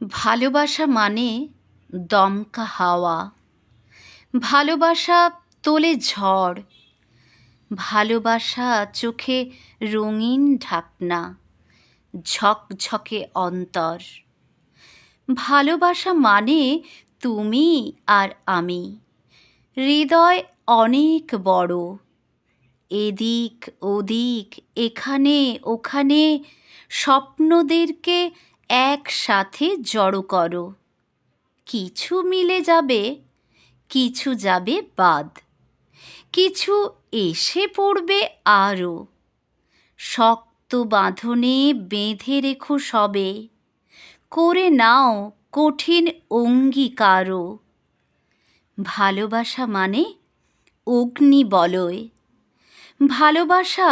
ভালোবাসা মানে দমকা হাওয়া, ভালোবাসা তোলে ঝড়, ভালোবাসা চোখে রঙিন ঢাকনা, ঝকঝকে অন্তর। ভালোবাসা মানে তুমি আর আমি, হৃদয় অনেক বড়, এদিক ওদিক এখানে ওখানে স্বপ্নদেরকে একসাথে জড়ো করো। কিছু মিলে যাবে, কিছু যাবে বাদ, কিছু এসে পড়বে আরও। শক্ত বাঁধনে বেঁধে রেখো সবে, করে নাও কঠিন অঙ্গীকারও। ভালোবাসা মানে অগ্নি বলয়, ভালোবাসা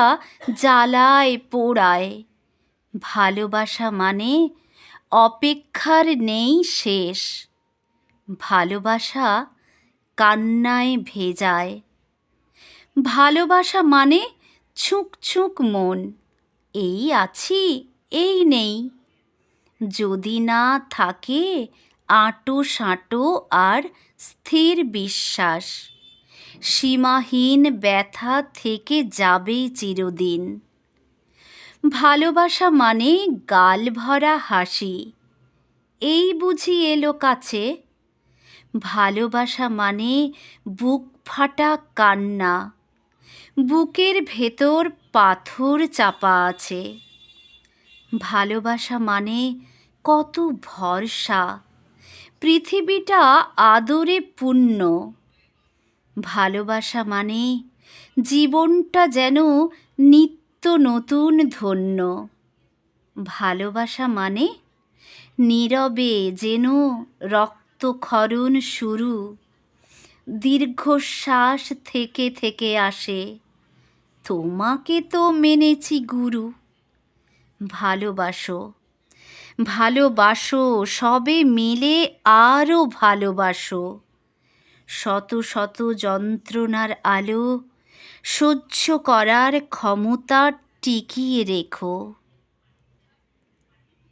জ্বালায় পোড়ায়, ভালোবাসা মানে অপেক্ষার নেই শেষ, ভালোবাসা কান্নায় ভেজায়। ভালোবাসা মানে ছুঁক ছুঁক মন, এই আছি এই নেই, যদি না থাকে আঁটো সাঁটো আর স্থির বিশ্বাস, সীমাহীন ব্যথা থেকে যাবেই চিরদিন। ভালোবাসা মানে গাল ভরা হাসি, এই বুঝি এলো কাছে। ভালোবাসা মানে বুক ফাটা কান্না, বুকের ভেতর পাথর চাপা আছে। ভালোবাসা মানে কত ভরসা, পৃথিবীটা আদরে পূর্ণ। ভালোবাসা মানে জীবনটা যেন নিত্য নতুন ধন্য। ভালোবাসা মানে নীরবে যেন রক্তক্ষরণ শুরু, দীর্ঘশ্বাস থেকে থেকে আসে, তোমাকে তো মেনেছি গুরু। ভালোবাসো ভালোবাসো সবে মিলে আরও ভালোবাসো, শত শত যন্ত্রণার আলো সহ্য করার ক্ষমতা টিকিয়ে রেখো।